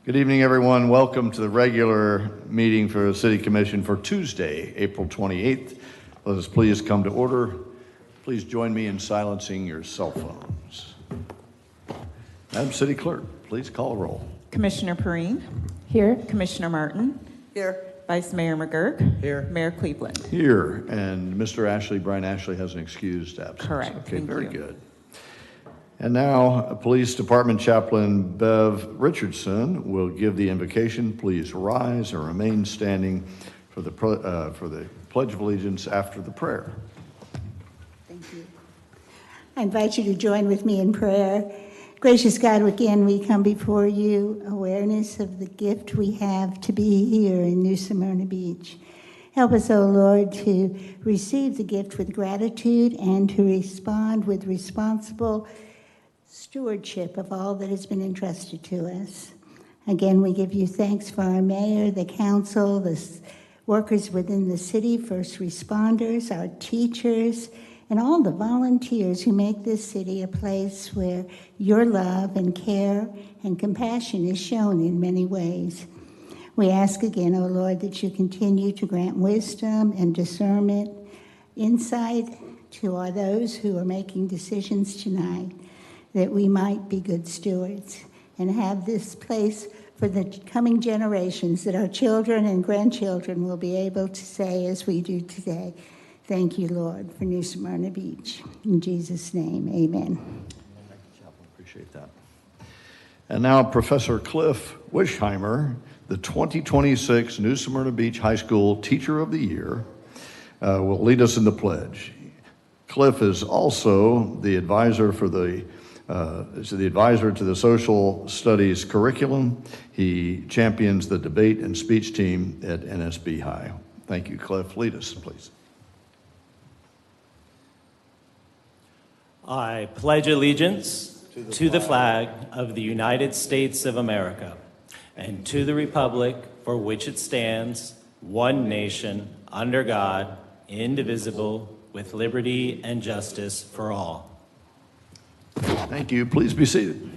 Good evening, everyone. Welcome to the regular meeting for the City Commission for Tuesday, April 28th. Let us please come to order. Please join me in silencing your cell phones. Madam City Clerk, please call a roll. Commissioner Perrine? Here. Commissioner Martin? Here. Vice Mayor McGurk? Here. Mayor Cleveland? Here, and Mr. Brian Ashley has an excused absence. Correct. Okay, Thank very you. good. And now, Police Department Chaplain Bev Richardson will give the invocation. Please rise and remain standing for the Pledge of Allegiance after the prayer. Thank you. I invite you to join with me in prayer. Gracious God, again, we come before you, awareness of the gift we have to be here in New Smyrna Beach. Help us, O Lord, to receive the gift with gratitude and to respond with responsible stewardship of all that has been entrusted to us. Again, we give you thanks for our mayor, the council, the workers within the city, first responders, our teachers, and all the volunteers who make this city a place where your love and care and compassion is shown in many ways. We ask again, O Lord, that you continue to grant wisdom and discernment, insight to all those who are making decisions tonight, that we might be good stewards and have this place for the coming generations, that our children and grandchildren will be able to say, as we do today, thank you, Lord, for New Smyrna Beach. In Jesus' name, amen. Thank you, Chaplain. Appreciate that. And now Professor Cliff Wishheimer, the 2026 New Smyrna Beach High School Teacher of the Year, will lead us in the pledge. Cliff is also the advisor for the advisor to the social studies curriculum. He champions the debate and speech team at NSB High. Thank you, Cliff. Lead us, please. I pledge allegiance to the flag of the United States of America and to the republic for which it stands, one nation, under God, indivisible, with liberty and justice for all. Thank you. Please be seated.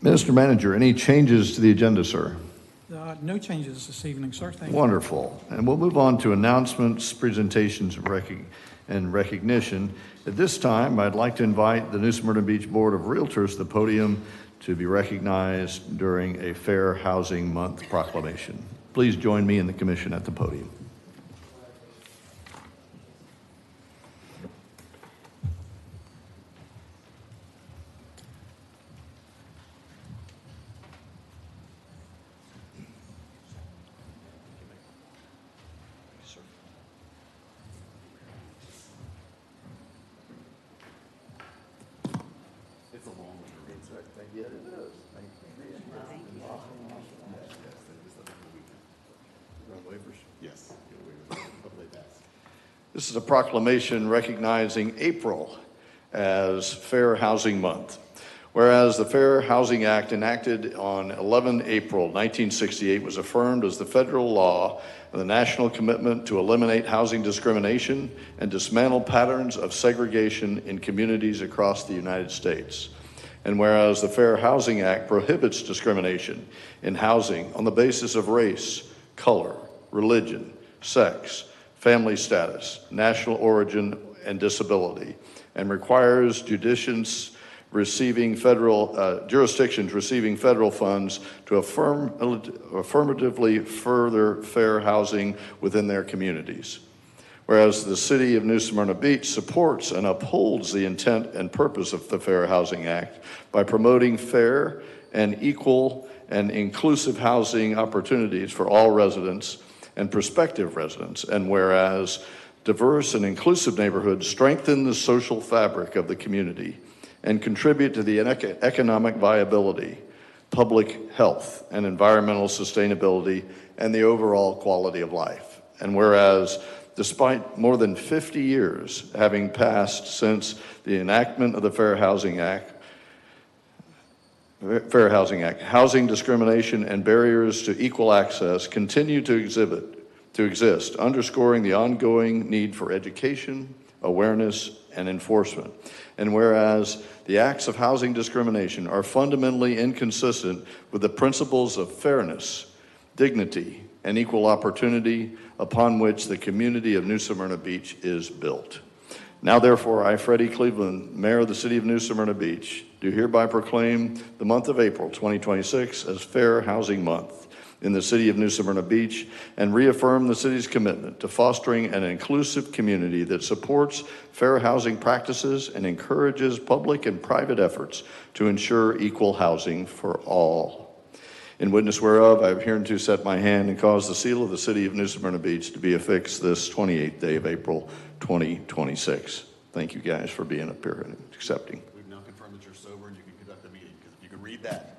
Minister Manager, any changes to the agenda, sir? No changes this evening, sir. Thank you. Wonderful. And we'll move on to announcements, presentations, and recognition. At this time, I'd like to invite the New Smyrna Beach Board of Realtors to the podium to be recognized during a Fair Housing Month proclamation. Please join me in the commission at the podium. This is a proclamation recognizing April as Fair Housing Month. Whereas the Fair Housing Act, enacted on 11 April 1968, was affirmed as the federal law of the national commitment to eliminate housing discrimination and dismantle patterns of segregation in communities across the United States. And whereas the Fair Housing Act prohibits discrimination in housing on the basis of race, color, religion, sex, family status, national origin, and disability, and requires jurisdictions receiving federal funds to affirmatively further fair housing within their communities. Whereas the City of New Smyrna Beach supports and upholds the intent and purpose of the Fair Housing Act by promoting fair and equal and inclusive housing opportunities for all residents and prospective residents, and whereas diverse and inclusive neighborhoods strengthen the social fabric of the community and contribute to the economic viability, public health, and environmental sustainability, and the overall quality of life. And whereas, despite more than 50 years having passed since the enactment of the Fair Housing Act, housing discrimination and barriers to equal access continue to exist, underscoring the ongoing need for education, awareness, and enforcement. And whereas the acts of housing discrimination are fundamentally inconsistent with the principles of fairness, dignity, and equal opportunity upon which the community of New Smyrna Beach is built. Now, therefore, I, Freddie Cleveland, Mayor of the City of New Smyrna Beach, do hereby proclaim the month of April 2026 as Fair Housing Month in the City of New Smyrna Beach and reaffirm the city's commitment to fostering an inclusive community that supports fair housing practices and encourages public and private efforts to ensure equal housing for all. In witness whereof, I have hereunto set my hand and caused the seal of the City of New Smyrna Beach to be affixed this 28th day of April 2026. Thank you guys for being up here and accepting. We've now confirmed that you're sober and you can conduct the meeting, because if you can read that.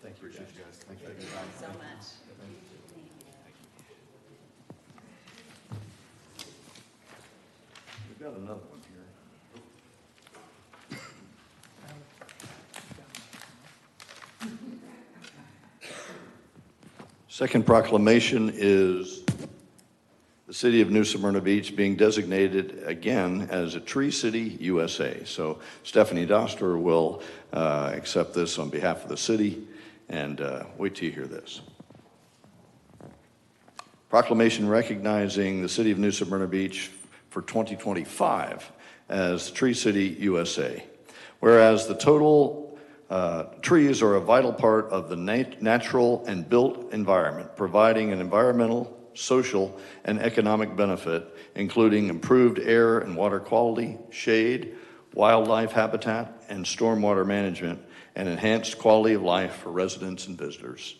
Thank you, guys. Thank you so much. We've got another one here. Second proclamation is the City of New Smyrna Beach being designated again as a Tree City, USA. So Stephanie Doster will accept this on behalf of the city, and wait till you hear this. Proclamation recognizing the City of New Smyrna Beach for 2025 as Tree City, USA. Whereas the total trees are a vital part of the natural and built environment, providing an environmental, social, and economic benefit, including improved air and water quality, shade, wildlife habitat, and stormwater management, and enhanced quality of life for residents and visitors.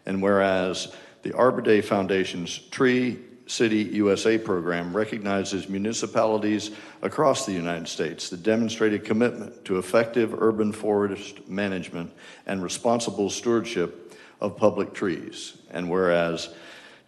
And whereas the Arbor Day Foundation's Tree City USA program recognizes municipalities across the United States that demonstrated commitment to effective urban forest management and responsible stewardship of public trees. And whereas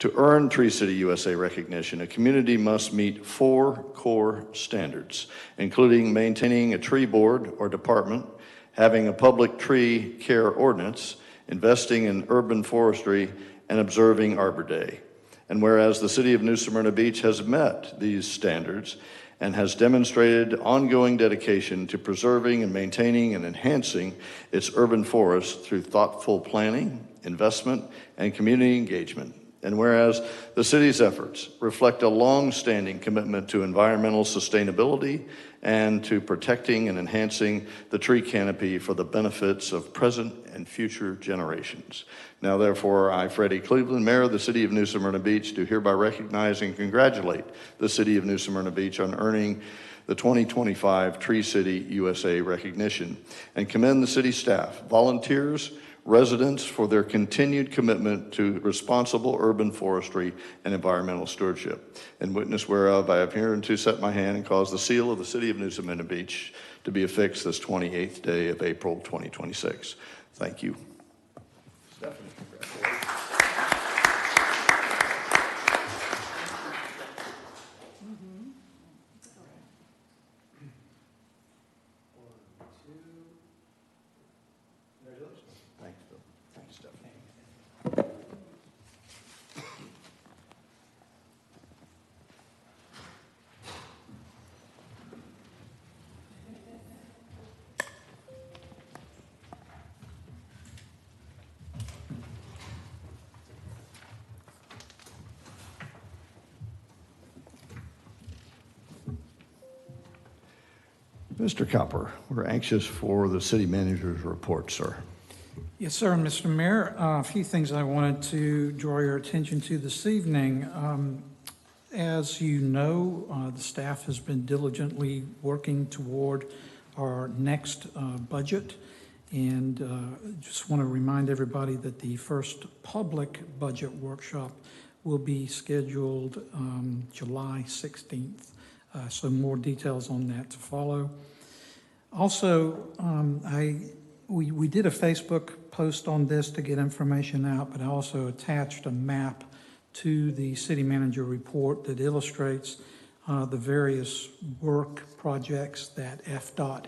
to earn Tree City USA recognition, a community must meet 4 core standards, including maintaining a tree board or department, having a public tree care ordinance, investing in urban forestry, and observing Arbor Day. And whereas the City of New Smyrna Beach has met these standards and has demonstrated ongoing dedication to preserving and maintaining and enhancing its urban forests through thoughtful planning, investment, and community engagement. And whereas the city's efforts reflect a long-standing commitment to environmental sustainability and to protecting and enhancing the tree canopy for the benefits of present and future generations. Now, therefore, I, Freddie Cleveland, Mayor of the City of New Smyrna Beach, do hereby recognize and congratulate the City of New Smyrna Beach on earning the 2025 Tree City USA recognition, and commend the city staff, volunteers, residents for their continued commitment to responsible urban forestry and environmental stewardship. In witness whereof, I have hereunto set my hand and caused the seal of the City of New Smyrna Beach to be affixed this 28th day of April 2026. Thank you. Stephanie, congratulations. Thanks, Bill. Thanks, Stephanie. Mr. Copper, we're anxious for the city manager's report, sir. Yes, sir, and Mr. Mayor, a few things I wanted to draw your attention to this evening. As you know, the staff has been diligently working toward our next budget, and just want to remind everybody that the first public budget workshop will be scheduled July 16th. So more details on that to follow. Also, we did a Facebook post on this to get information out, but I also attached a map to the city manager report that illustrates the various work projects that FDOT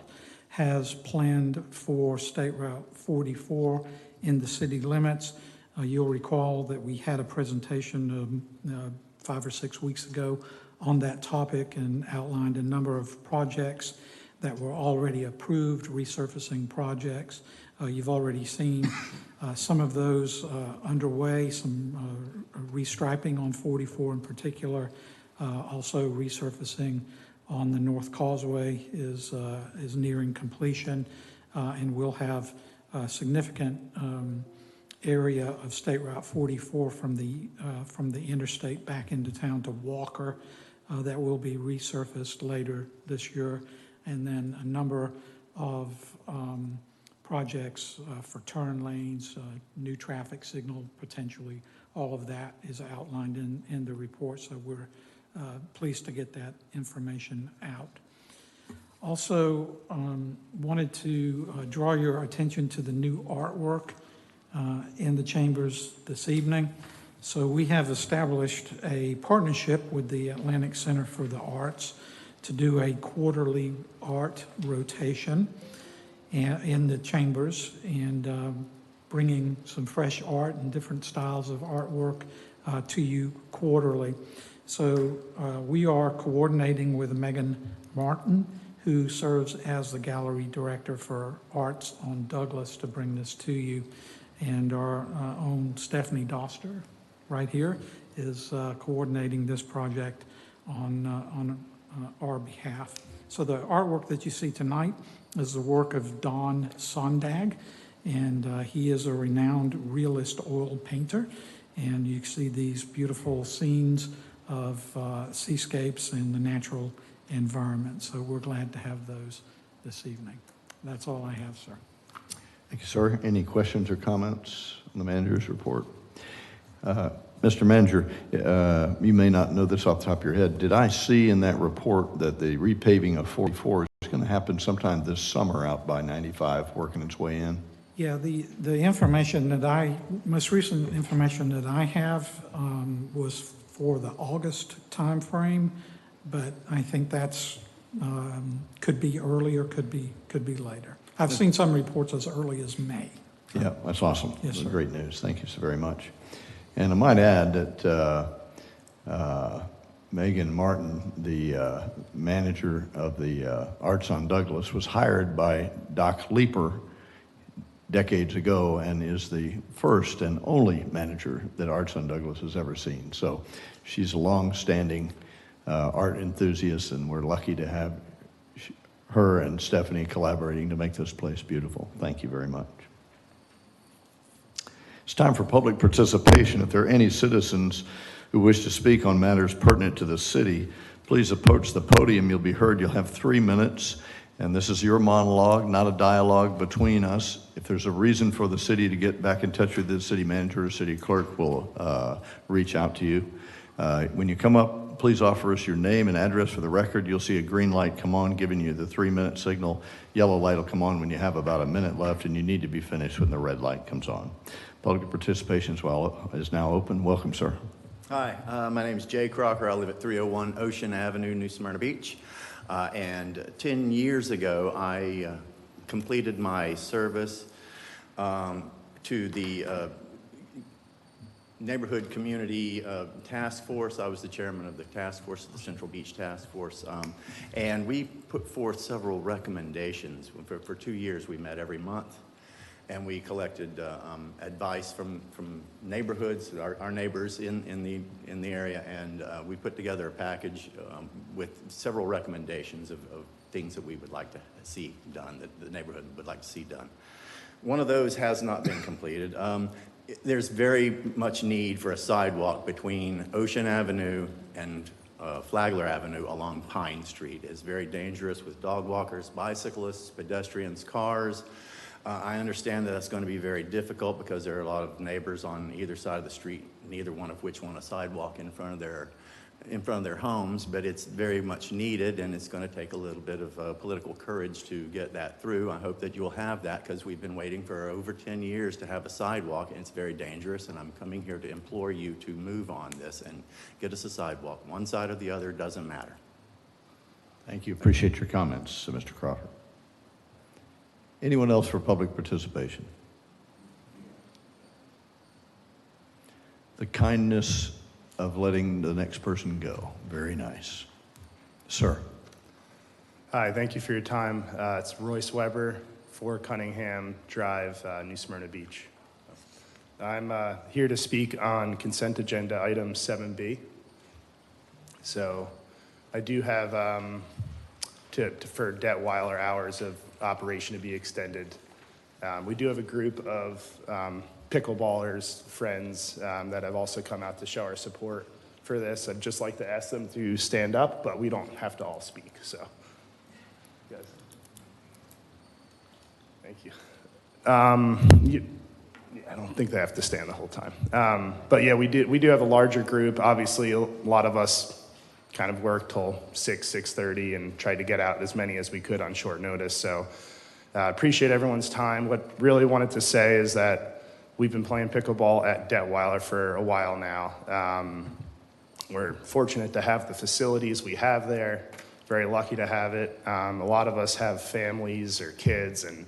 has planned for State Route 44 in the city limits. You'll recall that we had a presentation 5 or 6 weeks ago on that topic and outlined a number of projects that were already approved, resurfacing projects. You've already seen some of those underway, some restriping on 44 in particular. Also resurfacing on the North Causeway is nearing completion, and we'll have a significant area of State Route 44 from the interstate back into town to Walker that will be resurfaced later this year, and then a number of projects for turn lanes, new traffic signal potentially. All of that is outlined in the report, so we're pleased to get that information out. Also, wanted to draw your attention to the new artwork in the chambers this evening. So we have established a partnership with the Atlantic Center for the Arts to do a quarterly art rotation in the chambers, and bringing some fresh art and different styles of artwork to you quarterly. So we are coordinating with Megan Martin, who serves as the gallery director for Arts on Douglas, to bring this to you. And our own Stephanie Doster, right here, is coordinating this project on our behalf. So the artwork that you see tonight is the work of Don Sondag, and he is a renowned realist oil painter. And you see these beautiful scenes of seascapes and the natural environment. So we're glad to have those this evening. That's all I have, sir. Thank you, sir. Any questions or comments on the manager's report? Mr. Manager, you may not know this off the top of your head. Did I see in that report that the repaving of 44 is going to happen sometime this summer out by 95, working its way in? Yeah, the information that most recent information that I have was for the August timeframe, but I think that's could be earlier, could be later. I've seen some reports as early as May. Yeah, that's awesome. Yes, That's sir. great news. Thank you so very much. And I might add that Megan Martin, the manager of the Arts on Douglas, was hired by Doc Leeper decades ago and is the first and only manager that Arts on Douglas has ever seen. So she's a long-standing art enthusiast, and we're lucky to have her and Stephanie collaborating to make this place beautiful. Thank you very much. It's time for public participation. If there are any citizens who wish to speak on matters pertinent to the city, please approach the podium. You'll be heard. You'll have 3 minutes, and this is your monologue, not a dialogue between us. If there's a reason for the city to get back in touch with the city manager or city clerk, will reach out to you. When you come up, please offer us your name and address for the record. You'll see a green light come on, giving you the 3-minute signal. Yellow light will come on when you have about a minute left, and you need to be finished when the red light comes on. Public participation is now open. Welcome, sir. Hi, my name is Jay Crocker. I live at 301 Ocean Avenue, New Smyrna Beach. And 10 years ago, I completed my service to the Neighborhood Community Task Force. I was the chairman of the task force, the Central Beach Task Force. And we put forth several recommendations. For 2 years, we met every month. And we collected advice from neighborhoods, our neighbors in the area, and we put together a package with several recommendations of things that we would like to see done, that the neighborhood would like to see done. One of those has not been completed. There's very much need for a sidewalk between Ocean Avenue and Flagler Avenue along Pine Street. It's very dangerous with dog walkers, bicyclists, pedestrians, cars. I understand that that's going to be very difficult because there are a lot of neighbors on either side of the street, neither one of which want a sidewalk in front of their homes, but it's very much needed, and it's going to take a little bit of political courage to get that through. I hope that you'll have that, because we've been waiting for over 10 years to have a sidewalk, and it's very dangerous, and I'm coming here to implore you to move on this and get us a sidewalk. One side or the other, doesn't matter. Thank you. Appreciate your comments, Mr. Crawford. Anyone else for public participation? The kindness of letting the next person go. Very nice. Sir. Hi, thank you for your time. It's Royce Weber, 4 Cunningham Drive, New Smyrna Beach. I'm here to speak on consent agenda item 7B. So I do have for Detweiler hours of operation to be extended. We do have a group of pickleballers, friends that have also come out to show our support for this. I'd just like to ask them to stand up, but we don't have to all speak, so. Yes. Thank you. I don't think they have to stand the whole time. But yeah, we do have a larger group. Obviously, a lot of us kind of worked till 6:30 and tried to get out as many as we could on short notice. So appreciate everyone's time. What really wanted to say is that we've been playing pickleball at Detweiler for a while now. We're fortunate to have the facilities we have there. Very lucky to have it. A lot of us have families or kids and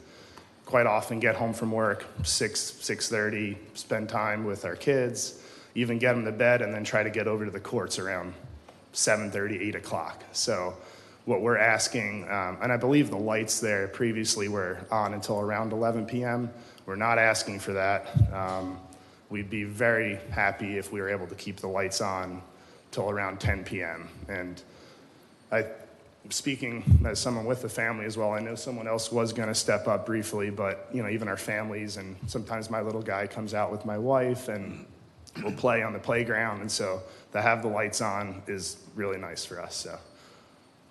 quite often get home from work 6:30, spend time with our kids, even get them to bed, and then try to get over to the courts around 7:30, 8 o'clock. So what we're asking, and I believe the lights there previously were on until around 11 p.m. We're not asking for that. We'd be very happy if we were able to keep the lights on till around 10 p.m. And speaking as someone with a family as well, I know someone else was going to step up briefly, but even our families, and sometimes my little guy comes out with my wife and we'll play on the playground, and so to have the lights on is really nice for us. So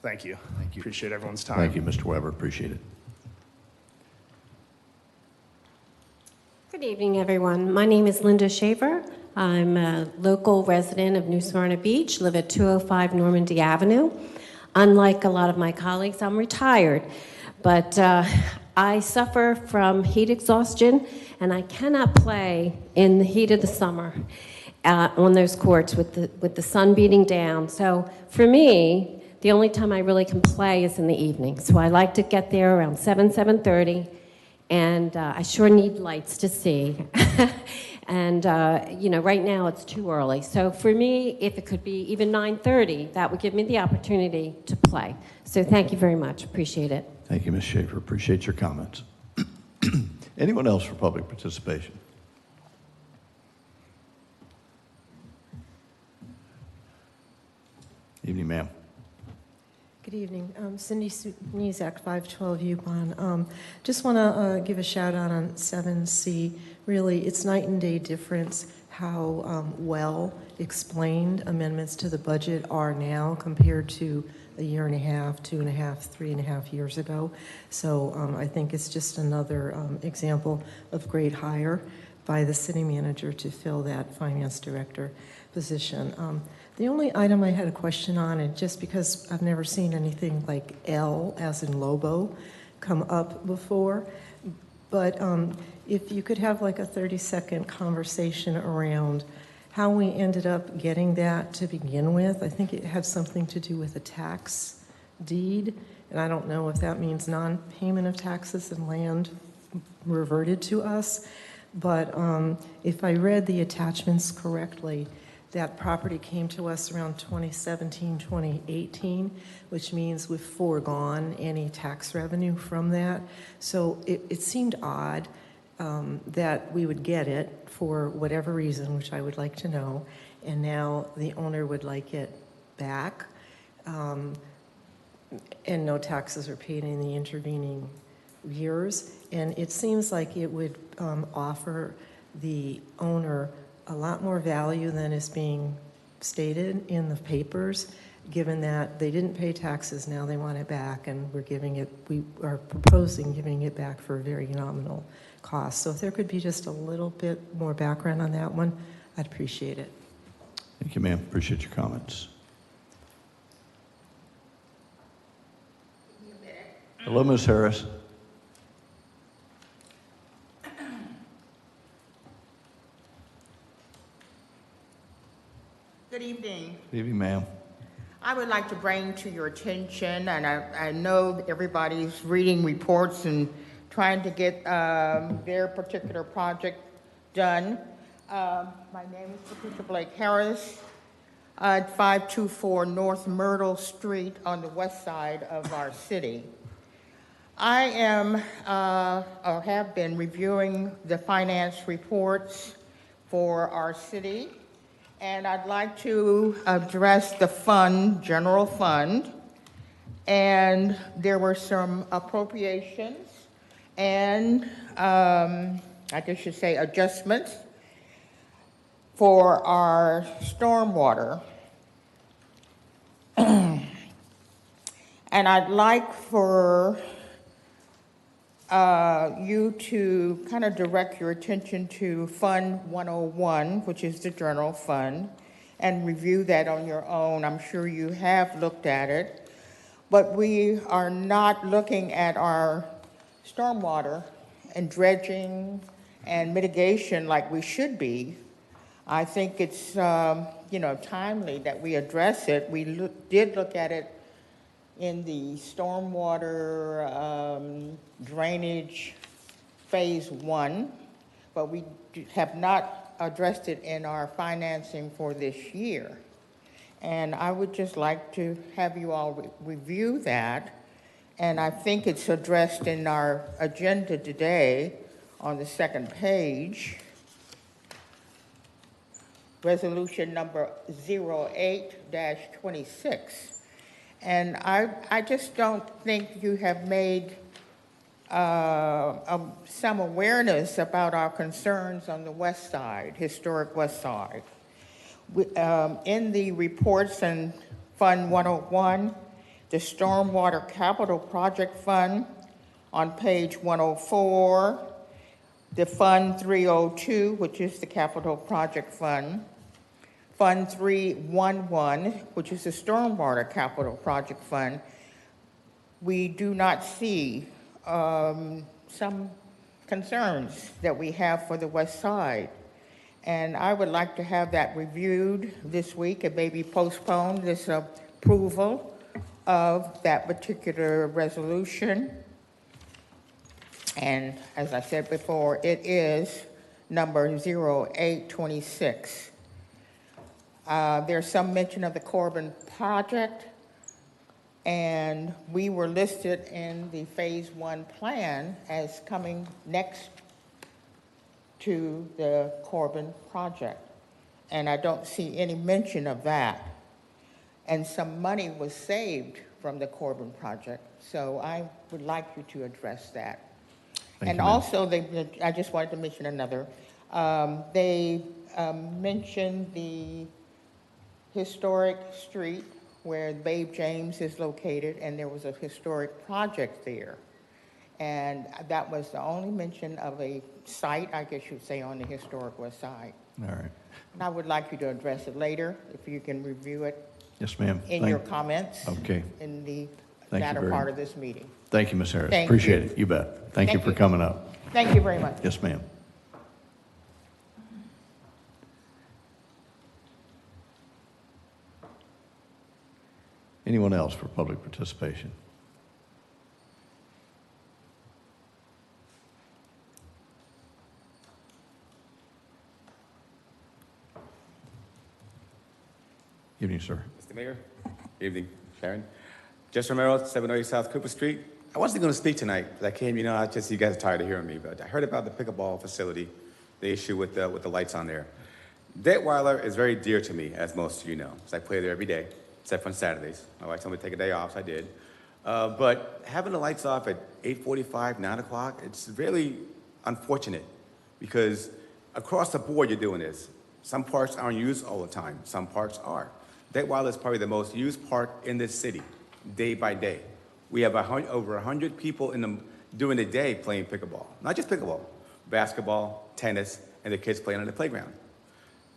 thank you. Thank you. Appreciate everyone's time. Thank you, Mr. Weber. Appreciate it. Good evening, everyone. My name is Linda Shaver. I'm a local resident of New Smyrna Beach, live at 205 Normandy Avenue. Unlike a lot of my colleagues, I'm retired, but I suffer from heat exhaustion, and I cannot play in the heat of the summer on those courts with the sun beating down. So for me, the only time I really can play is in the evening. So I like to get there around 7:30, and I sure need lights to see. And, right now it's too early. So for me, if it could be even 9:30, that would give me the opportunity to play. So thank you very much. Appreciate it. Thank you, Ms. Schaefer. Appreciate your comments. Anyone else for public participation? Evening, ma'am. Good evening. Cindy Muzak, 512 Yukon. Just want to give a shout out on 7C. Really, it's night and day difference how well explained amendments to the budget are now compared to a year and a half, 2.5, 3.5 years ago. So I think it's just another example of great hire by the city manager to fill that finance director position. The only item I had a question on, and just because I've never seen anything like L as in Lobo come up before, but if you could have like a 30-second conversation around how we ended up getting that to begin with. I think it had something to do with a tax deed, and I don't know if that means non-payment of taxes and land reverted to us, but if I read the attachments correctly, that property came to us around 2017, 2018, which means we've foregone any tax revenue from that. So it seemed odd that we would get it for whatever reason, which I would like to know, and now the owner would like it back, and no taxes are paid in the intervening years. And it seems like it would offer the owner a lot more value than is being stated in the papers, given that they didn't pay taxes, now they want it back, and we are proposing giving it back for a very nominal cost. So if there could be just a little bit more background on that one, I'd appreciate it. Thank you, ma'am. Appreciate your comments. Hello, Ms. Harris. Good evening. Good evening, ma'am. I would like to bring to your attention, and I know that everybody's reading reports and trying to get their particular project done. My name is Patricia Blake Harris at 524 North Myrtle Street on the west side of our city. I am, or have been reviewing the finance reports for our city, and I'd like to address the fund, general fund, and there were some appropriations and I guess you should say adjustments for our stormwater. And I'd like for you to kind of direct your attention to Fund 101, which is the general fund, and review that on your own. I'm sure you have looked at it, but we are not looking at our stormwater and dredging and mitigation like we should be. I think it's timely that we address it. We did look at it in the stormwater drainage phase 1, but we have not addressed it in our financing for this year. And I would just like to have you all review that. And I think it's addressed in our agenda today on the second page. Resolution number 08-26. And I just don't think you have made some awareness about our concerns on the west side, historic west side. In the reports in Fund 101, the Stormwater Capital Project Fund on page 104, the Fund 302, which is the Capital Project Fund, Fund 311, which is the Stormwater Capital Project Fund, we do not see some concerns that we have for the west side. And I would like to have that reviewed this week and maybe postpone this approval of that particular resolution. And as I said before, it is number 0826. There's some mention of the Corbin project, and we were listed in the phase 1 plan as coming next to the Corbin project. And I don't see any mention of that. And some money was saved from the Corbin project. So I would like you to address that. Thank And you, ma'am. also, I just wanted to mention another. They mentioned the historic street where Babe James is located, and there was a historic project there. And that was the only mention of a site, I guess you'd say, on the historic west side. All right. And I would like you to address it later, if you can review it Yes, ma'am. in your comments Okay. in the Thank you latter very part much. of this meeting. Thank you, Ms. Harris. Thank Appreciate you. it. You bet. Thank you Thank for you. coming up. Thank you very much. Yes, ma'am. Anyone else for public participation? Evening, sir. Mr. Mayor, evening, Sharon. Jess Romero, 708 South Cooper Street. I wasn't going to speak tonight, but I came, you guys are tired of hearing me, but I heard about the pickleball facility, the issue with the lights on there. Detweiler is very dear to me, as most of you know, because I play there every day, except on Saturdays. My wife told me to take a day off, so I did. But having the lights off at 8:45, 9 o'clock, it's really unfortunate, because across the board you're doing this. Some parks aren't used all the time, some parks are. Detweiler is probably the most used park in this city, day by day. We have over 100 people during the day playing pickleball. Not just pickleball, basketball, tennis, and the kids playing on the playground.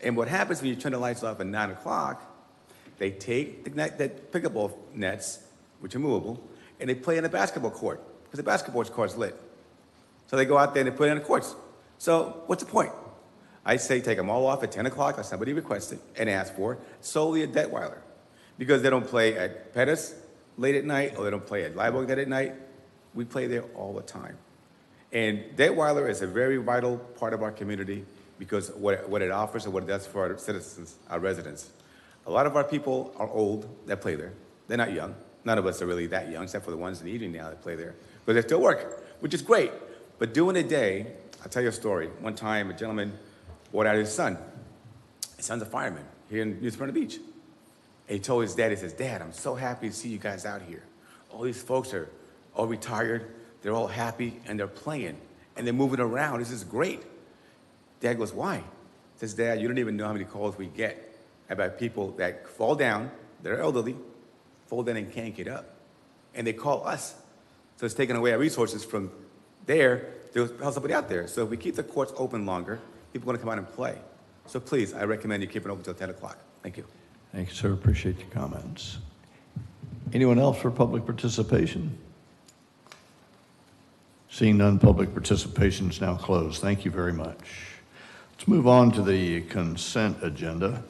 And what happens when you turn the lights off at 9 o'clock, they take the pickleball nets, which are movable, and they play in the basketball court, because the basketball court's lit. So they go out there and they play in the courts. So what's the point? I say take them all off at 10 o'clock, like somebody requested and asked for, solely at Detweiler. because they don't play at Pettis late at night, or they don't play at Live late at night. We play there all the time. And Detweiler is a very vital part of our community because what it offers and what it does for our citizens, our residents. A lot of our people are old that play there. They're not young. None of us are really that young, except for the ones in the evening now that play there. But they still work, which is great. But during the day, I'll tell you a story. One time, a gentleman brought out his son. His son's a fireman here in New Smyrna Beach. And he told his dad, he says, "Dad, I'm so happy to see you guys out here. All these folks are all retired. They're all happy, and they're playing, and they're moving around. This is great." Dad goes, "Why?" He says, "Dad, you don't even know how many calls we get about people that fall down, they're elderly, fall down and can't get up. And they call us. So it's taking away our resources from there to help somebody out there. So if we keep the courts open longer, people are going to come out and play. So please, I recommend you keep it open until 10 o'clock. Thank you." Thank you, sir. Appreciate your comments. Anyone else for public participation? Seeing none, public participation is now closed. Thank you very much. Let's move on to the consent agenda.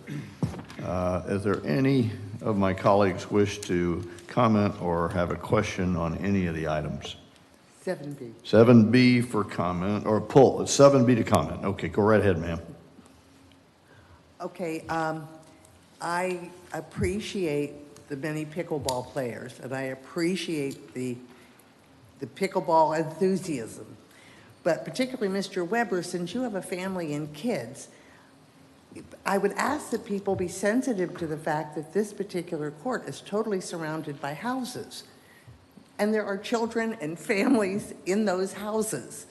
Is there any of my colleagues wish to comment or have a question on any of the items? 7B. 7B for comment, or pull, it's 7B to comment. Okay, go right ahead, ma'am. Okay, I appreciate the many pickleball players, and I appreciate the pickleball enthusiasm. But particularly, Mr. Weber, since you have a family and kids, I would ask that people be sensitive to the fact that this particular court is totally surrounded by houses. And there are children and families in those houses.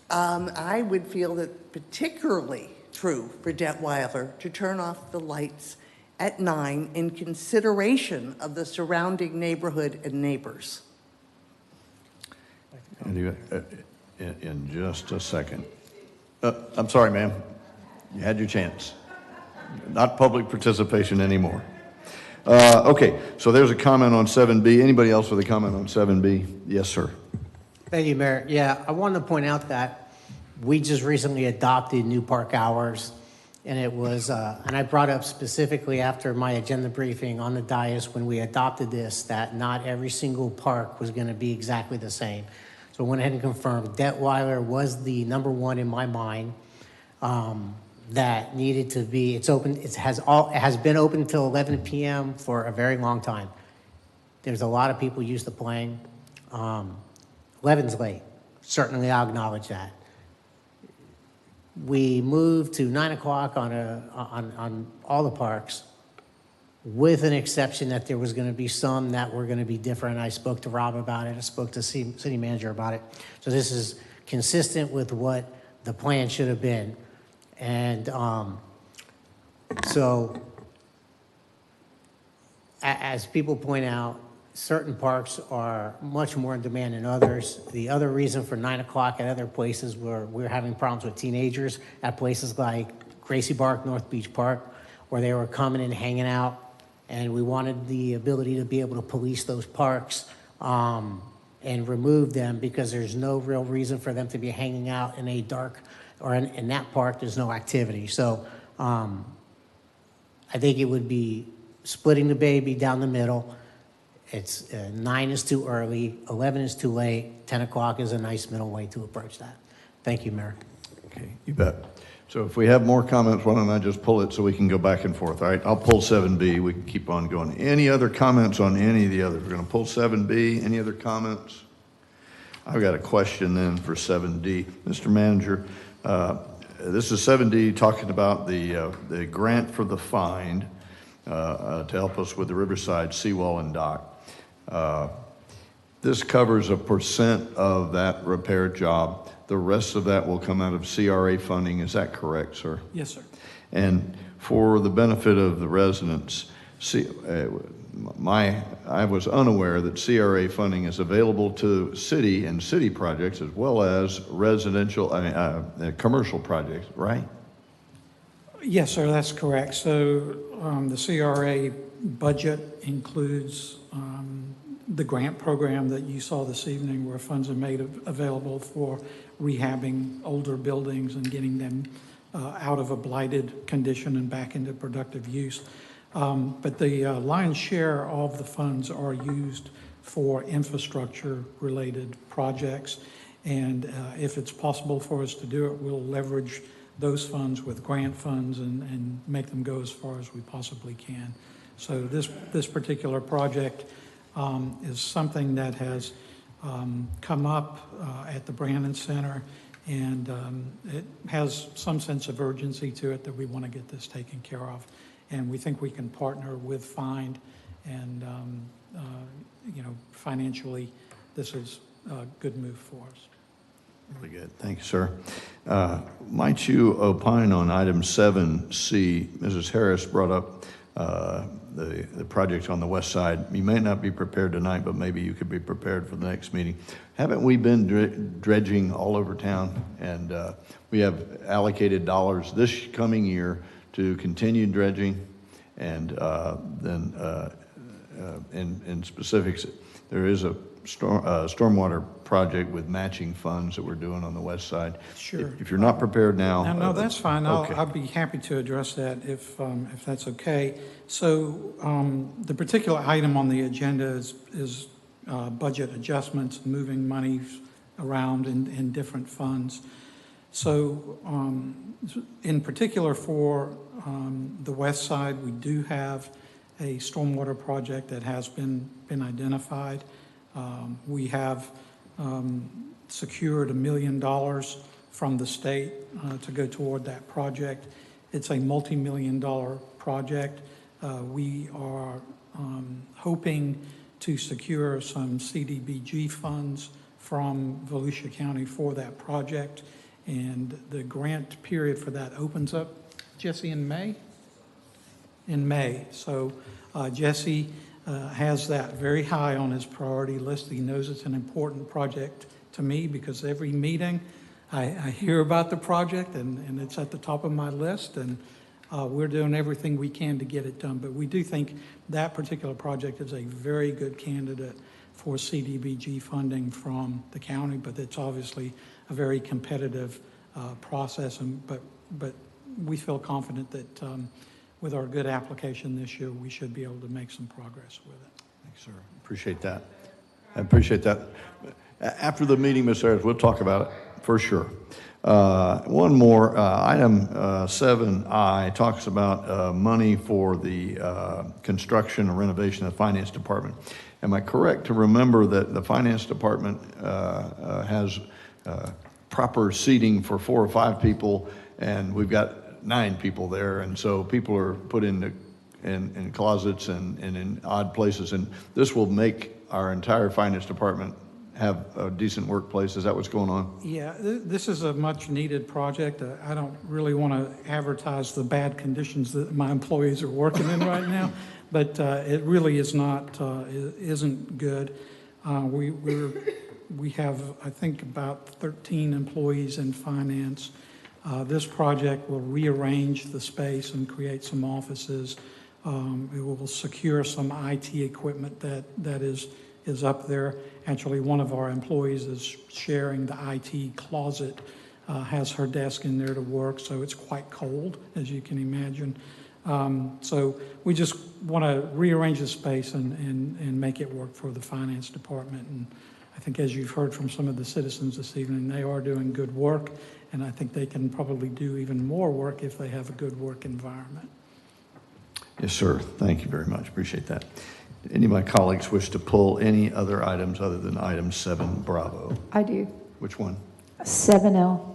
I would feel that particularly true for Detweiler to turn off the lights at 9 in consideration of the surrounding neighborhood and neighbors. In just a second. I'm sorry, ma'am. You had your chance. Not public participation anymore. Okay, so there's a comment on 7B. Anybody else with a comment on 7B? Yes, sir. Thank you, Mayor. Yeah, I wanted to point out that we just recently adopted new park hours, and it was, and I brought up specifically after my agenda briefing on the dais when we adopted this, that not every single park was going to be exactly the same. So I went ahead and confirmed Detweiler was the number one in my mind. That needed to be, it's open, it has been open until 11 p.m. for a very long time. There's a lot of people used to playing. 11's late. Certainly, I'll acknowledge that. We moved to 9 o'clock on all the parks, with an exception that there was going to be some that were going to be different. I spoke to Rob about it. I spoke to city manager about it. So this is consistent with what the plan should have been. And so, as people point out, certain parks are much more in demand than others. The other reason for 9 o'clock at other places where we're having problems with teenagers at places like Gracie Park, North Beach Park, where they were coming and hanging out, and we wanted the ability to be able to police those parks and remove them because there's no real reason for them to be hanging out in a dark or in that park, there's no activity. So I think it would be splitting the baby down the middle. It's 9 is too early, 11 is too late, 10 o'clock is a nice middle way to approach that. Thank you, Mayor. Okay, you bet. So if we have more comments, why don't I just pull it so we can go back and forth, all right? I'll pull 7B. We can keep on going. Any other comments on any of the others? We're going to pull 7B. Any other comments? I've got a question then for 7D. Mr. Manager, this is 7D talking about the grant for the fine to help us with the Riverside seawall and dock. This covers a % of that repair job. The rest of that will come out of CRA funding. Is that correct, sir? Yes, sir. And for the benefit of the residents, I was unaware that CRA funding is available to city and city projects as well as residential, commercial projects, right? Yes, sir, that's correct. So the CRA budget includes the grant program that you saw this evening where funds are made available for rehabbing older buildings and getting them out of a blighted condition and back into productive use. But the lion's share of the funds are used for infrastructure-related projects. And if it's possible for us to do it, we'll leverage those funds with grant funds and make them go as far as we possibly can. So this particular project is something that has come up at the Brandon Center, and it has some sense of urgency to it that we want to get this taken care of. And we think we can partner with Find, and financially, this is a good move for us. Really good. Thank you, sir. Might you opine on item 7C? Mrs. Harris brought up the project on the west side. You may not be prepared tonight, but maybe you could be prepared for the next meeting. Haven't we been dredging all over town? And we have allocated dollars this coming year to continue dredging. And then in specifics, there is a stormwater project with matching funds that we're doing on the west side. Sure. If you're not prepared now. No, that's fine. Okay. I'll be happy to address that if that's okay. So the particular item on the agenda is budget adjustments, moving money around in different funds. So in particular for the west side, we do have a stormwater project that has been identified. We have secured $1 million from the state to go toward that project. It's a multi-million-dollar project. We are hoping to secure some CDBG funds from Volusia County for that project. And the grant period for that opens up, Jesse, in May? In May. So Jesse has that very high on his priority list. He knows it's an important project to me because every meeting I hear about the project and it's at the top of my list, and we're doing everything we can to get it done. But we do think that particular project is a very good candidate for CDBG funding from the county, but it's obviously a very competitive process. But we feel confident that with our good application this year, we should be able to make some progress with it. Thanks, sir. Appreciate that. I appreciate that. After the meeting, Ms. Harris, we'll talk about it for sure. One more, item 7I talks about money for the construction or renovation of the finance department. Am I correct to remember that the finance department has proper seating for 4 or 5 people, and we've got 9 people there, and so people are put in closets and in odd places, and this will make our entire finance department have a decent workplace. Is that what's going on? Yeah, this is a much needed project. I don't really want to advertise the bad conditions that my employees are working in right now, but it really is not, isn't good. We have, I think, about 13 employees in finance. This project will rearrange the space and create some offices. It will secure some IT equipment that is up there. Actually, one of our employees is sharing the IT closet, has her desk in there to work, so it's quite cold, as you can imagine. So we just want to rearrange the space and make it work for the finance department. And I think, as you've heard from some of the citizens this evening, they are doing good work, and I think they can probably do even more work if they have a good work environment. Yes, sir. Thank you very much. Appreciate that. Any of my colleagues wish to pull any other items other than item 7 Bravo? I do. Which one? 7L.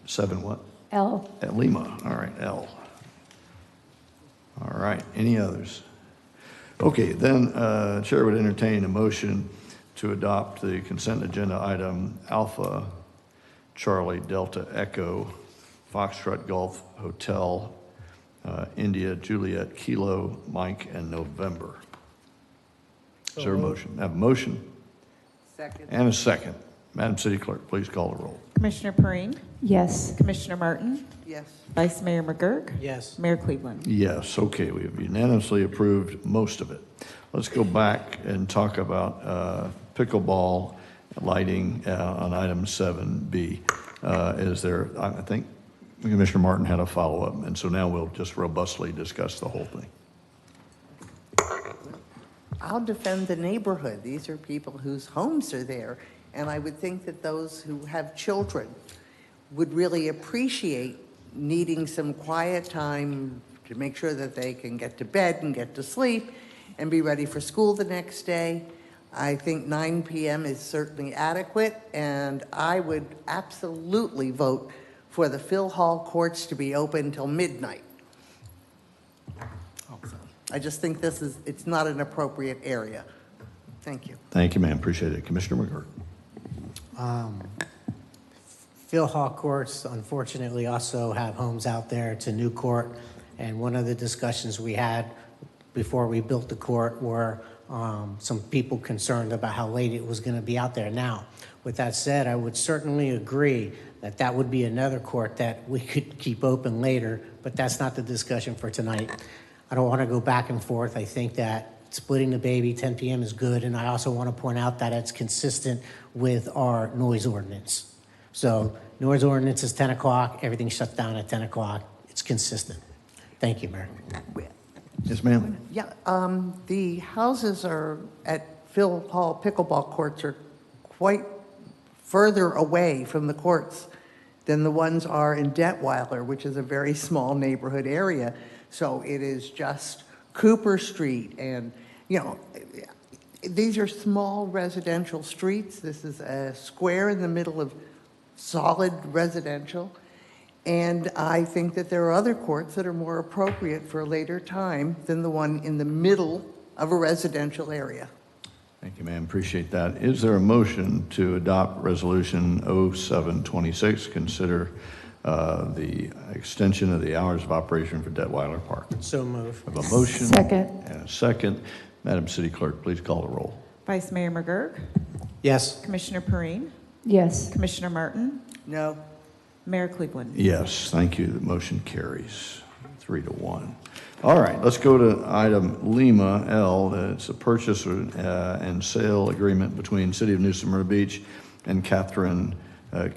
7 what? L. At Lima. All right, L. All right. Any others? Okay, then Chair would entertain a motion to adopt the consent agenda item Alpha Charlie Delta Echo Foxtrot Golf Hotel India Juliet Kilo Mike and November. Is there a motion? I have a motion Second. and a second. Madam City Clerk, please call the roll. Commissioner Perine, Yes. Commissioner Martin, Yes. Vice Mayor McGurk, Yes. Mayor Cleveland. Yes, okay, we have unanimously approved most of it. Let's go back and talk about pickleball lighting on item 7B. Is there, I think Commissioner Martin had a follow-up, and so now we'll just robustly discuss the whole thing. I'll defend the neighborhood. These are people whose homes are there. And I would think that those who have children would really appreciate needing some quiet time to make sure that they can get to bed and get to sleep and be ready for school the next day. I think 9 p.m. is certainly adequate, and I would absolutely vote for the Phil Hall courts to be open till midnight. I just think it's not an appropriate area. Thank you. Thank you, ma'am. Appreciate it. Commissioner McGurk. Phil Hall Courts, unfortunately, also have homes out there to Newcourt, and one of the discussions we had before we built the court were some people concerned about how late it was going to be out there. Now, with that said, I would certainly agree that that would be another court that we could keep open later, but that's not the discussion for tonight. I don't want to go back and forth. I think that splitting the baby 10 p.m. is good, and I also want to point out that it's consistent with our noise ordinance. So noise ordinance is 10 o'clock, everything shuts down at 10 o'clock. It's consistent. Thank you, Mayor. Yes, ma'am. Yeah, the houses are at Phil Hall pickleball courts are quite further away from the courts than the ones are in Detweiler, which is a very small neighborhood area. So it is just Cooper Street, and these are small residential streets. This is a square in the middle of solid residential. And I think that there are other courts that are more appropriate for a later time than the one in the middle of a residential area. Thank you, ma'am. Appreciate that. Is there a motion to adopt Resolution 0726, consider the extension of the hours of operation for Detweiler Park? So move. I have a motion. Second. And a second. Madam City Clerk, please call the roll. Vice Mayor McGurk? Yes. Commissioner Perrine? Yes. Commissioner Martin? No. Mayor Cleveland? Yes, thank you. The motion carries 3-1. All right, let's go to item Lima L. It's a purchase and sale agreement between City of New Smyrna Beach and Catherine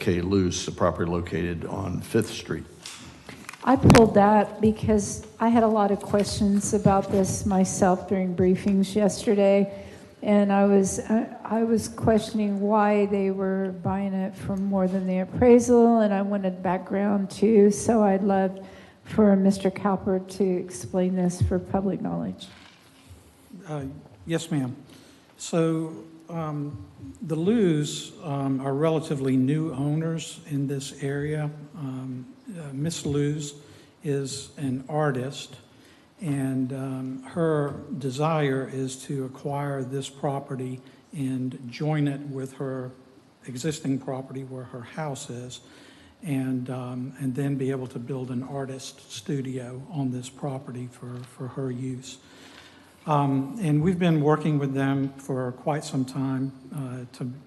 K. Luce, a property located on 5th Street. I pulled that because I had a lot of questions about this myself during briefings yesterday, and I was questioning why they were buying it for more than the appraisal, and I wanted background too, so I'd love for Mr. Cowper to explain this for public knowledge. Yes, ma'am. So the Lews are relatively new owners in this area. Miss Luz is an artist, and her desire is to acquire this property and join it with her existing property where her house is, and then be able to build an artist studio on this property for her use. And we've been working with them for quite some time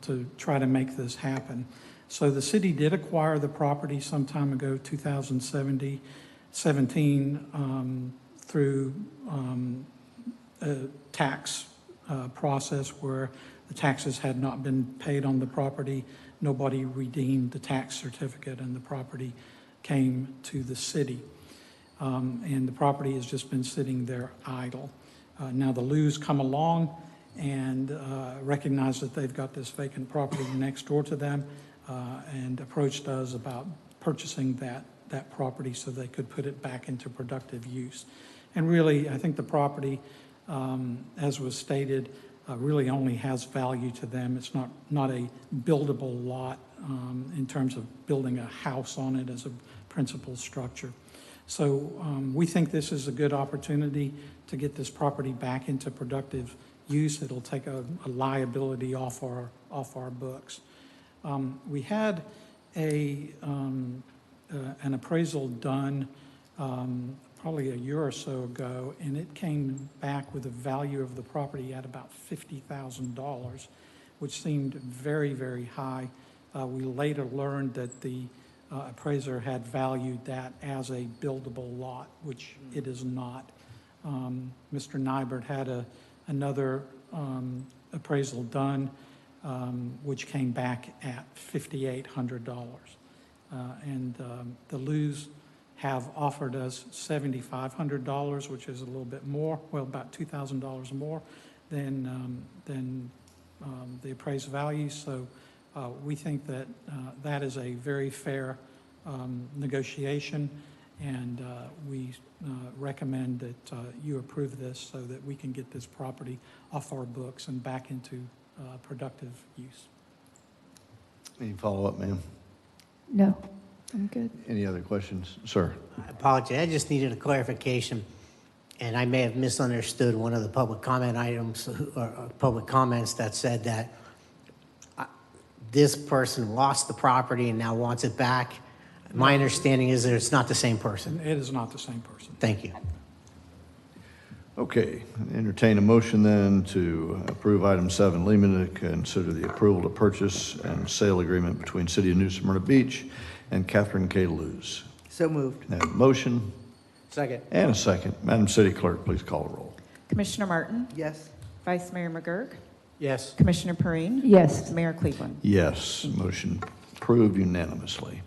to try to make this happen. So the city did acquire the property some time ago, 2017, through a tax process where the taxes had not been paid on the property. Nobody redeemed the tax certificate, and the property came to the city. And the property has just been sitting there idle. Now the Lews come along and recognize that they've got this vacant property next door to them, and approached us about purchasing that property so they could put it back into productive use. And really, I think the property, as was stated, really only has value to them. It's not a buildable lot in terms of building a house on it as a principal structure. So we think this is a good opportunity to get this property back into productive use. It'll take a liability off our books. We had an appraisal done probably a year or so ago, and it came back with a value of the property at about $50,000, which seemed very, very high. We later learned that the appraiser had valued that as a buildable lot, which it is not. Mr. Nybert had another appraisal done, which came back at $5,800. And the Lews have offered us $7,500, which is a little bit more, well, about $2,000 more than the appraised value. So we think that that is a very fair negotiation, and we recommend that you approve this so that we can get this property off our books and back into productive use. Any follow-up, ma'am? No, I'm good. Any other questions? Sir? I apologize, I just needed a clarification, and I may have misunderstood one of the public comment items, or public comments that said that this person lost the property and now wants it back. My understanding is that it's not the same person. It is not the same person. Thank you. Okay, entertain a motion then to approve item 7, Lehman, to consider the approval to purchase and sale agreement between City of New Smyrna Beach and Catherine K. Luz. So moved. Have a motion Second. and a second. Madam City Clerk, please call the roll. Commissioner Martin, Yes. Vice Mayor McGurk, Yes. Commissioner Perrine, Yes. Mayor Cleveland. Yes, motion approved unanimously.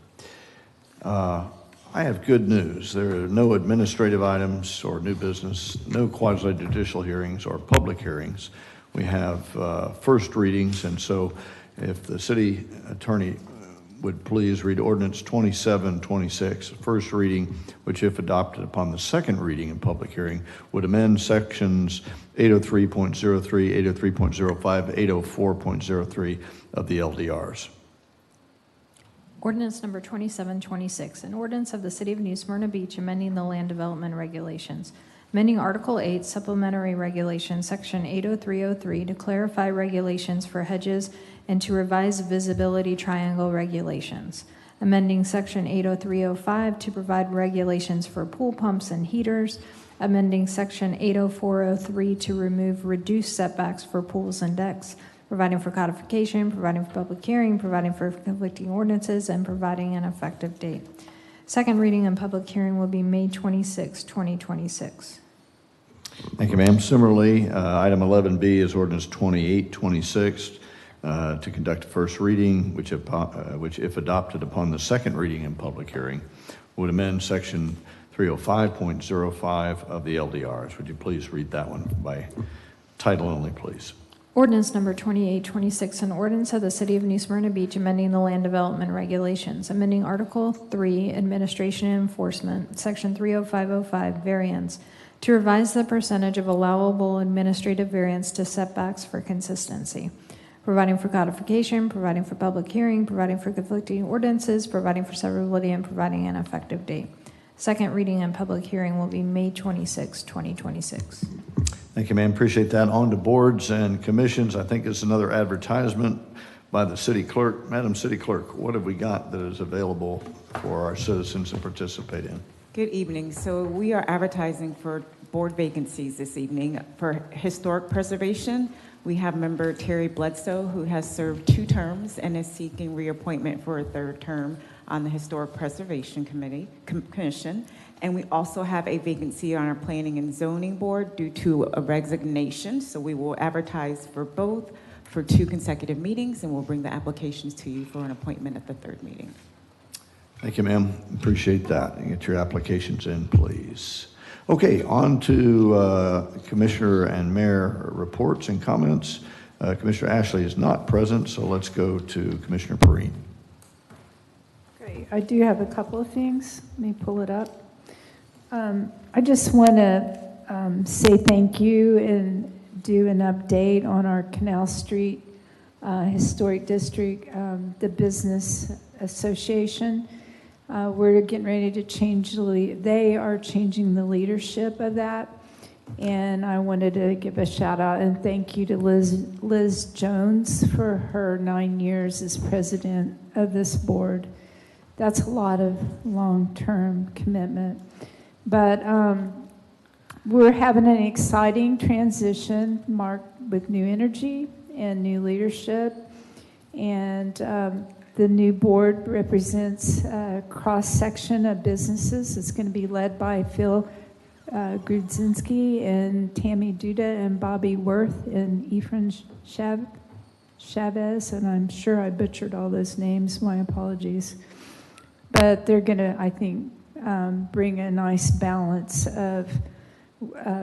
I have good news. There are no administrative items or new business, no quasi-judicial hearings or public hearings. We have first readings, and so if the city attorney would please read ordinance 2726, first reading, which if adopted upon the second reading and public hearing, would amend sections 803.03, 803.05, 804.03 of the LDRs. Ordinance number 2726, an ordinance of the City of New Smyrna Beach amending the land development regulations. Amending Article 8 Supplementary Regulations, Section 80303 to clarify regulations for hedges and to revise visibility triangle regulations. Amending Section 80305 to provide regulations for pool pumps and heaters. Amending Section 80403 to remove reduced setbacks for pools and decks. Providing for codification, providing for public hearing, providing for conflicting ordinances, and providing an effective date. Second reading and public hearing will be May 26, 2026. Thank you, ma'am. Similarly, item 11B is ordinance 2826 to conduct a first reading, which if adopted upon the second reading and public hearing, would amend section 305.05 of the LDRs. Would you please read that one by title only, please? Ordinance number 2826, an ordinance of the City of New Smyrna Beach amending the land development regulations, amending Article 3, Administration and Enforcement, Section 30505, variance, to revise the percentage of allowable administrative variance to setbacks for consistency, providing for codification, providing for public hearing, providing for conflicting ordinances, providing for severability, and providing an effective date. Second reading and public hearing will be May 26, 2026. Thank you, ma'am. Appreciate that. On to boards and commissions. I think it's another advertisement by the city clerk. Madam City Clerk, what have we got that is available for our citizens to participate in? Good evening. So we are advertising for board vacancies this evening. For historic preservation, we have member Terry Bledsoe, who has served 2 terms and is seeking reappointment for a 3rd term on the Historic Preservation Commission. And we also have a vacancy on our Planning and Zoning Board due to a resignation. So we will advertise for both for 2 consecutive meetings, and we'll bring the applications to you for an appointment at the 3rd meeting. Thank you, ma'am. Appreciate that. And get your applications in, please. Okay, on to Commissioner and Mayor reports and comments. Commissioner Ashley is not present, so let's go to Commissioner Perrine. Great. I do have a couple of things. Let me pull it up. I just want to say thank you and do an update on our Canal Street Historic District, the Business Association. We're getting ready to change they are changing the leadership of that. And I wanted to give a shout out and thank you to Liz Jones for her 9 years as president of this board. That's a lot of long-term commitment. But we're having an exciting transition marked with new energy and new leadership. And the new board represents a cross-section of businesses. It's going to be led by Phil Grudzinski and Tammy Duda and Bobby Worth and Ephraim Chavez. And I'm sure I butchered all those names. My apologies. But they're going to, I think, bring a nice balance of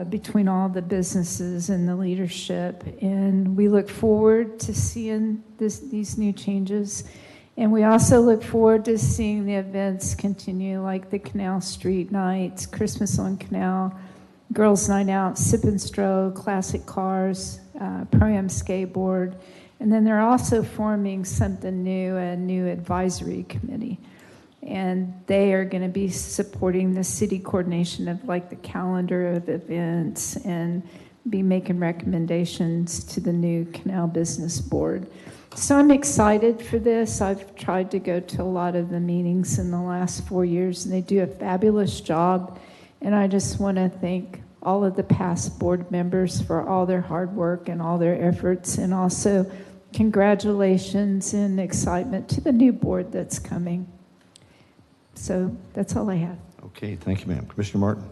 between all the businesses and the leadership. And we look forward to seeing these new changes. And we also look forward to seeing the events continue, like the Canal Street Nights, Christmas on Canal, Girls Night Out, Sip and Stroll, Classic Cars, Pro-Am Skateboard. And then they're also forming something new, a new advisory committee. And they are going to be supporting the city coordination of like the calendar of events and be making recommendations to the new Canal Business Board. So I'm excited for this. I've tried to go to a lot of the meetings in the last 4 years, and they do a fabulous job. And I just want to thank all of the past board members for all their hard work and all their efforts, and also congratulations and excitement to the new board that's coming. So that's all I have. Okay, thank you, ma'am. Commissioner Martin?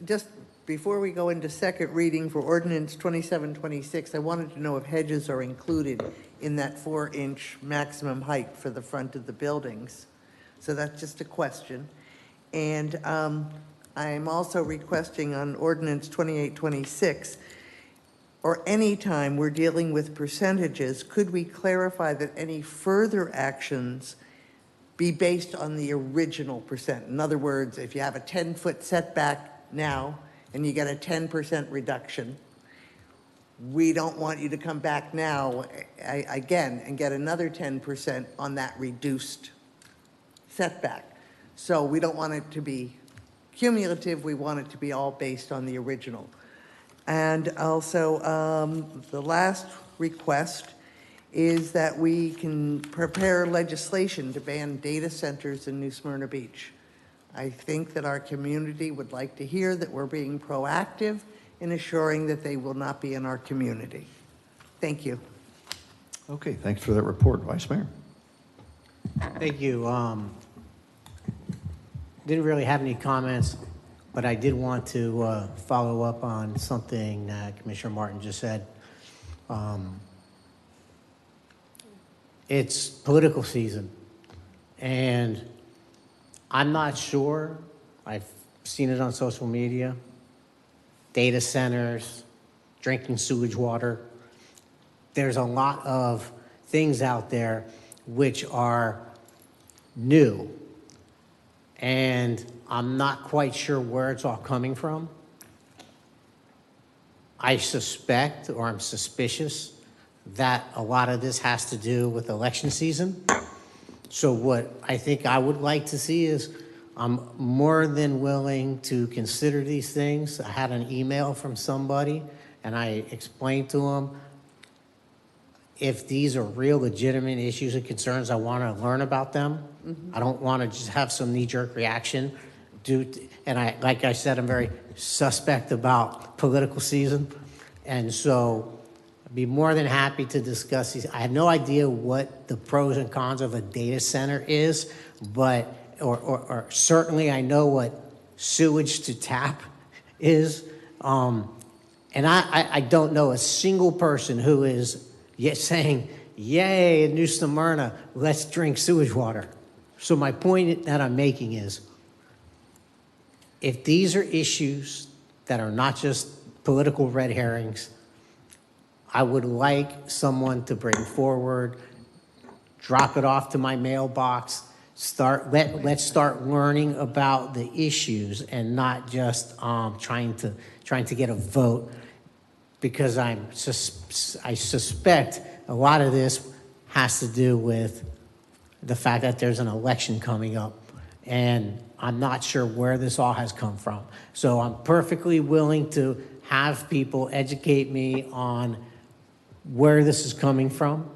Just before we go into second reading for ordinance 2726, I wanted to know if hedges are included in that 4-inch maximum height for the front of the buildings. So that's just a question. And I'm also requesting on ordinance 2826, or any time we're dealing with percentages, could we clarify that any further actions be based on the original percent? In other words, if you have a 10-foot setback now and you get a 10% reduction, we don't want you to come back now again and get another 10% on that reduced setback. So we don't want it to be cumulative. We want it to be all based on the original. And also, the last request is that we can prepare legislation to ban data centers in New Smyrna Beach. I think that our community would like to hear that we're being proactive in assuring that they will not be in our community. Thank you. Okay, thanks for that report. Vice Mayor? Thank you. Didn't really have any comments, but I did want to follow up on something Commissioner Martin just said. It's political season, and I'm not sure. I've seen it on social media. Data centers, drinking sewage water. There's a lot of things out there which are new, and I'm not quite sure where it's all coming from. I suspect, or I'm suspicious, that a lot of this has to do with election season. So what I think I would like to see is I'm more than willing to consider these things. I had an email from somebody, and I explained to them, if these are real legitimate issues and concerns, I want to learn about them. I don't want to just have some knee-jerk reaction. And like I said, I'm very suspect about political season. And so I'd be more than happy to discuss these. I have no idea what the pros and cons of a data center is, but or certainly I know what sewage to tap is. And I don't know a single person who is saying, yay, in New Smyrna, let's drink sewage water. So my point that I'm making is, if these are issues that are not just political red herrings, I would like someone to bring forward, drop it off to my mailbox, let's start learning about the issues and not just trying to get a vote, because I suspect a lot of this has to do with the fact that there's an election coming up, and I'm not sure where this all has come from. So I'm perfectly willing to have people educate me on where this is coming from.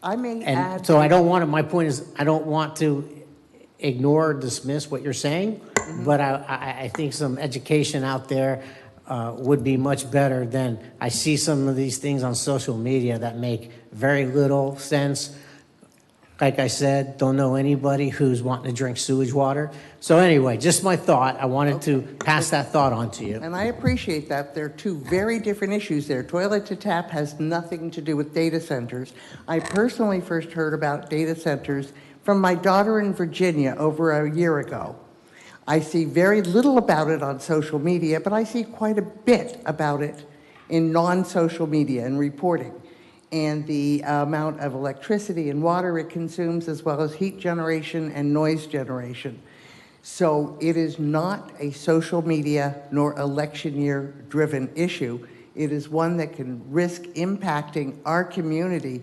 I may And add. so I don't want to, my point is, I don't want to ignore or dismiss what you're saying, but I think some education out there would be much better than I see some of these things on social media that make very little sense. Like I said, don't know anybody who's wanting to drink sewage water. So anyway, just my thought. I wanted to pass that thought on to you. And I appreciate that. There are two very different issues there. Toilet to tap has nothing to do with data centers. I personally first heard about data centers from my daughter in Virginia over a year ago. I see very little about it on social media, but I see quite a bit about it in non-social media and reporting, and the amount of electricity and water it consumes, as well as heat generation and noise generation. So it is not a social media nor election year driven issue. It is one that can risk impacting our community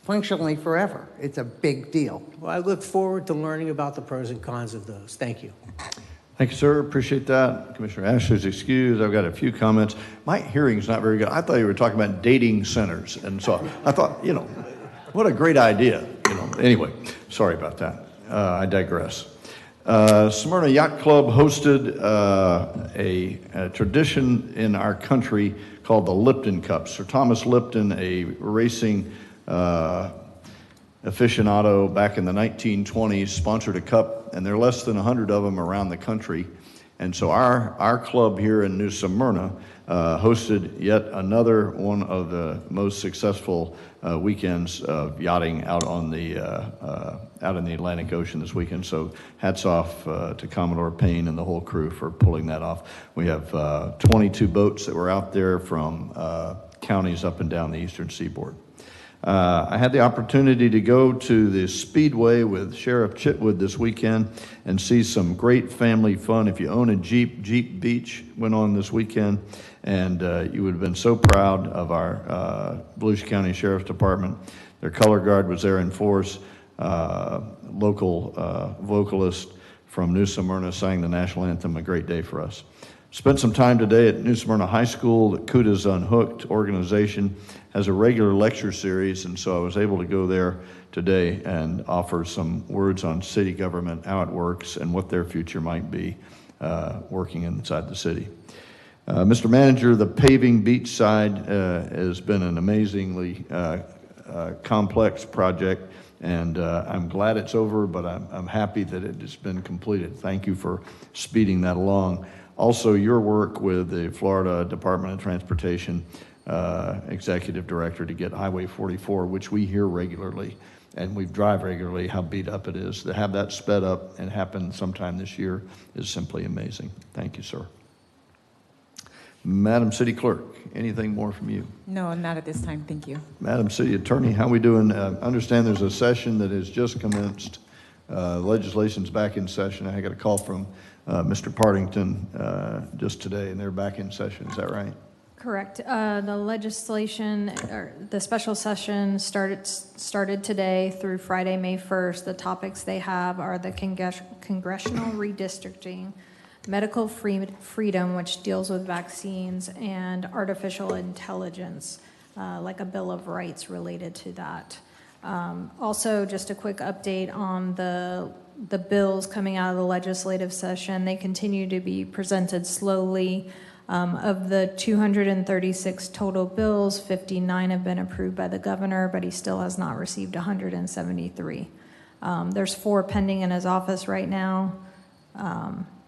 functionally forever. It's a big deal. Well, I look forward to learning about the pros and cons of those. Thank you. Thank you, sir. Appreciate that. Commissioner Ashley's excused. I've got a few comments. My hearing's not very good. I thought you were talking about dating centers. And so I thought, what a great idea. Anyway, sorry about that. I digress. Smyrna Yacht Club hosted a tradition in our country called the Lipton Cup. Sir Thomas Lipton, a racing aficionado back in the 1920s, sponsored a cup, and there are less than 100 of them around the country. And so our club here in New Smyrna hosted yet another one of the most successful weekends of yachting out in the Atlantic Ocean this weekend. So hats off to Commodore Payne and the whole crew for pulling that off. We have 22 boats that were out there from counties up and down the eastern seaboard. I had the opportunity to go to the Speedway with Sheriff Chitwood this weekend and see some great family fun. If you own a Jeep, Jeep Beach went on this weekend, and you would have been so proud of our Volusia County Sheriff's Department. Their color guard was there in force. Local vocalist from New Smyrna sang the national anthem, a great day for us. Spent some time today at New Smyrna High School. The Kudas Unhooked organization has a regular lecture series, and so I was able to go there today and offer some words on city government, how it works, and what their future might be working inside the city. Mr. Manager, the paving beach side has been an amazingly complex project, and I'm glad it's over, but I'm happy that it has been completed. Thank you for speeding that along. Also, your work with the Florida Department of Transportation Executive Director to get Highway 44, which we hear regularly, and we drive regularly, how beat up it is. To have that sped up and happen sometime this year is simply amazing. Thank you, sir. Madam City Clerk, anything more from you? No, not at this time. Thank you. Madam City Attorney, how we doing? Understand there's a session that has just commenced. Legislation's back in session. I got a call from Mr. Partington just today, and they're back in session. Is that right? Correct. The legislation, or the special session started today through Friday, May 1st. The topics they have are the congressional redistricting, medical freedom, which deals with vaccines, and artificial intelligence, like a Bill of Rights related to that. Also, just a quick update on the bills coming out of the legislative session. They continue to be presented slowly. Of the 236 total bills, 59 have been approved by the governor, but he still has not received 173. There's 4 pending in his office right now.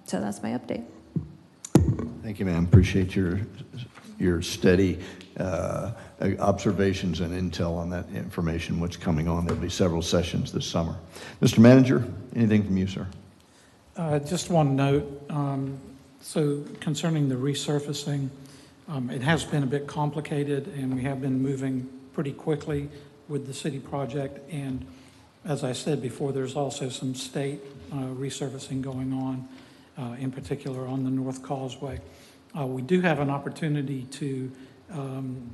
So that's my update. Thank you, ma'am. Appreciate your steady observations and intel on that information, what's coming on. There'll be several sessions this summer. Mr. Manager, anything from you, sir? Just one note. So concerning the resurfacing, it has been a bit complicated, and we have been moving pretty quickly with the city project. And as I said before, there's also some state resurfacing going on, in particular on the North Causeway. We do have an opportunity to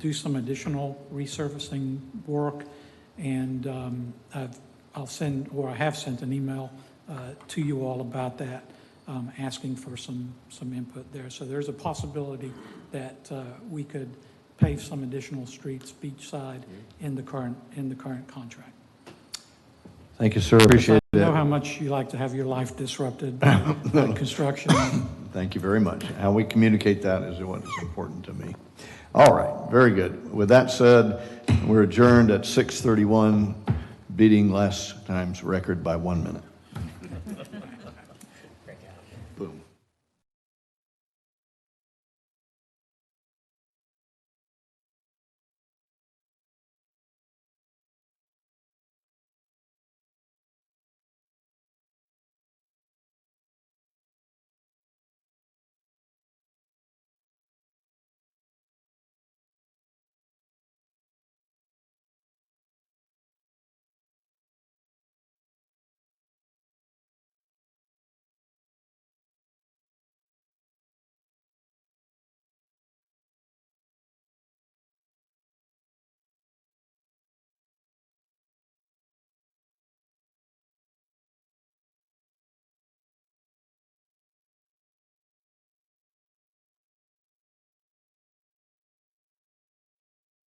do some additional resurfacing work, and I have sent an email to you all about that, asking for some input there. So there's a possibility that we could pave some additional streets beachside in the current contract. Thank you, sir. Appreciate I it. know how much you like to have your life disrupted by construction. Thank you very much. How we communicate that is what is important to me. All right, very good. With that said, we're adjourned at 6:31, beating last time's record by 1 minute.